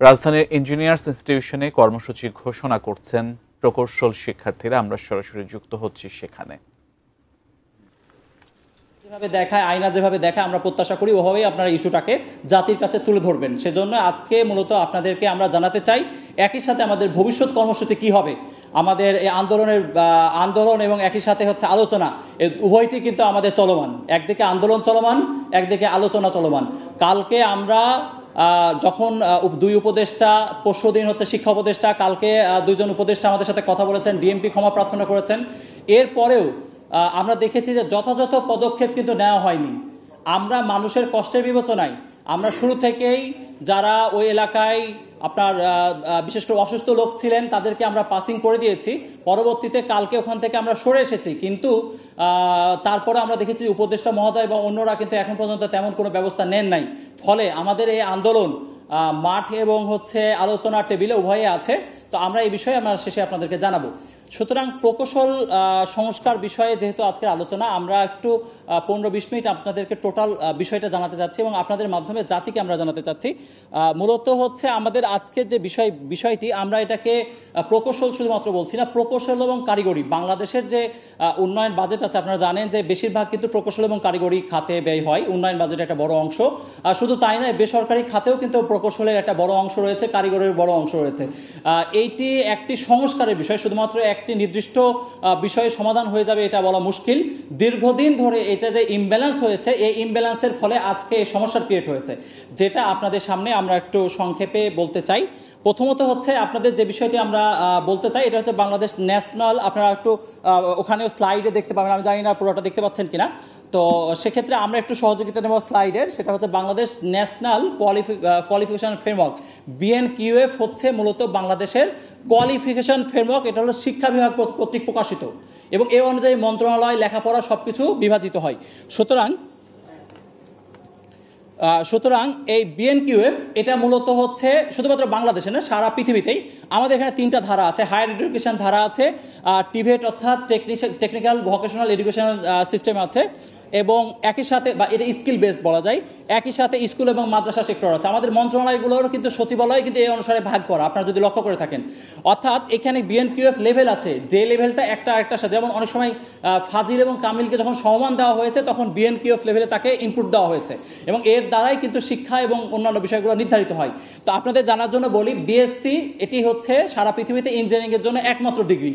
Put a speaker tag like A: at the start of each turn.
A: রাজধানীর ইঞ্জিনিয়ার্স ইনস্টিটিউশনে কর্মসূচি ঘোষণা করছেন প্রকৌশল শিক্ষার্থীরা। আমরা সরাসরি যুক্ত হচ্ছি সেখানে।
B: যেভাবে দেখায় আয়না যেভাবে দেখায় আমরা প্রত্যাশা করি ওভাবেই আপনারা ইস্যুটাকে জাতির কাছে তুলে ধরবেন। সেজন্য আজকে মূলত আপনাদেরকে আমরা জানাতে চাই একই সাথে আমাদের ভবিষ্যৎ কর্মসূচি কি হবে, আমাদের এই আন্দোলন এবং একই সাথে হচ্ছে আলোচনা, উভয়টি কিন্তু আমাদের চলমান। একদিকে আন্দোলন চলমান, একদিকে আলোচনা চলমান। কালকে আমরা যখন দুই উপদেষ্টা, পরশুদিন হচ্ছে শিক্ষা উপদেষ্টা, কালকে দুইজন উপদেষ্টা আমাদের সাথে কথা বলেছেন, ডিএমপি ক্ষমা প্রার্থনা করেছেন। এরপরেও আমরা দেখেছি যে যথাযথ পদক্ষেপ কিন্তু নেওয়া হয়নি। আমরা মানুষের কষ্টের বিবেচনায় আমরা শুরু থেকেই যারা ওই এলাকায় আপনার বিশেষ করে অসুস্থ লোক ছিলেন তাদেরকে আমরা পাসিং করে দিয়েছি। পরবর্তীতে কালকে ওখান থেকে আমরা সরে এসেছি, কিন্তু তারপরে আমরা দেখেছি উপদেষ্টা মহোদয় এবং অন্যরা কিন্তু এখন পর্যন্ত তেমন কোনো ব্যবস্থা নেন নাই। ফলে আমাদের এই আন্দোলন মাঠ এবং হচ্ছে আলোচনার টেবিলে উভয়ে আছে। তো আমরা এই বিষয়ে আমরা শেষে আপনাদেরকে জানাবো। সুতরাং প্রকৌশল সংস্কার বিষয়ে যেহেতু আজকের আলোচনা, আমরা একটু 15-20 মিনিট আপনাদেরকে টোটাল বিষয়টা জানাতে চাচ্ছি এবং আপনাদের মাধ্যমে জাতিকে আমরা জানাতে চাচ্ছি। মূলত হচ্ছে আমাদের আজকের যে বিষয়টি, আমরা এটাকে প্রকৌশল শুধুমাত্র বলছি না, প্রকৌশল এবং কারিগরি। বাংলাদেশের যে উন্নয়ন বাজেট আছে, আপনারা জানেন যে বেশিরভাগ কিন্তু প্রকৌশল এবং কারিগরি খাতে ব্যয় হয়। উন্নয়ন বাজেটের একটা বড় অংশ। শুধু তাই নয়, বেসরকারি খাতেও কিন্তু প্রকৌশলের একটা বড় অংশ রয়েছে, কারিগরের বড় অংশ রয়েছে। এইটি একটি সংস্কারের বিষয়, শুধুমাত্র একটি নির্দিষ্ট বিষয়ে সমাধান হয়ে যাবে এটা বলা মুশকিল। দীর্ঘদিন ধরে এটা যে ইমব্যালেন্স হয়েছে, এই ইমব্যালেন্সের ফলে আজকে এই সমস্যার ক্রিয়েট হয়েছে, যেটা আপনাদের সামনে আমরা একটু সংক্ষেপে বলতে চাই। প্রথমত হচ্ছে আপনাদের যে বিষয়টি আমরা বলতে চাই, এটা হচ্ছে বাংলাদেশ ন্যাশনাল, আপনারা একটু ওখানেও স্লাইডে দেখতে পাবেন, আমি জানি না পুরোটা দেখতে পাচ্ছেন কিনা। তো সেক্ষেত্রে আমরা একটু সহযোগিতা নেব স্লাইডের। সেটা হচ্ছে Bangladesh national qualification framework, BNQF হচ্ছে মূলত বাংলাদেশের কোয়ালিফিকেশন ফ্রেমওয়ার্ক। এটা হলো শিক্ষা বিভাগ কর্তৃক প্রকাশিত এবং এ অনুযায়ী মন্ত্রণালয়, লেখাপড়া সবকিছু বিভাজিত হয়। সুতরাং এই BNQF এটা মূলত হচ্ছে শুধুমাত্র বাংলাদেশে না, সারা পৃথিবীতেই। আমাদের এখানে 3টা ধারা আছে। হায়ার এডুকেশন ধারা আছে, টিভেট অর্থাৎ টেকনিক্যাল ভোকেশনাল এডুকেশন সিস্টেম আছে, এবং একই সাথে বা এটা স্কিল বেসড বলা যায়। একই সাথে স্কুল এবং মাদ্রাসা সেক্টর আছে। আমাদের মন্ত্রণালয়গুলোরও কিন্তু সচিবালয় কিন্তু এই অনুসারে ভাগ করা, আপনারা যদি লক্ষ্য করে থাকেন। অর্থাৎ এখানে BNQF লেভেল আছে, যে লেভেলটা একটা আরেকটার সাথে, যেমন অনেক সময় ফাজিল এবং কামিলকে যখন সমমান দেওয়া হয়েছে তখন BNQF লেভেলে তাকে ইনপুট দেওয়া হয়েছে এবং এর দ্বারাই কিন্তু শিক্ষা এবং অন্যান্য বিষয়গুলো নির্ধারিত হয়। তো আপনাদের জানার জন্য বলি, BSc এটি হচ্ছে সারা পৃথিবীতে ইঞ্জিনিয়ারিংয়ের জন্য একমাত্র ডিগ্রি।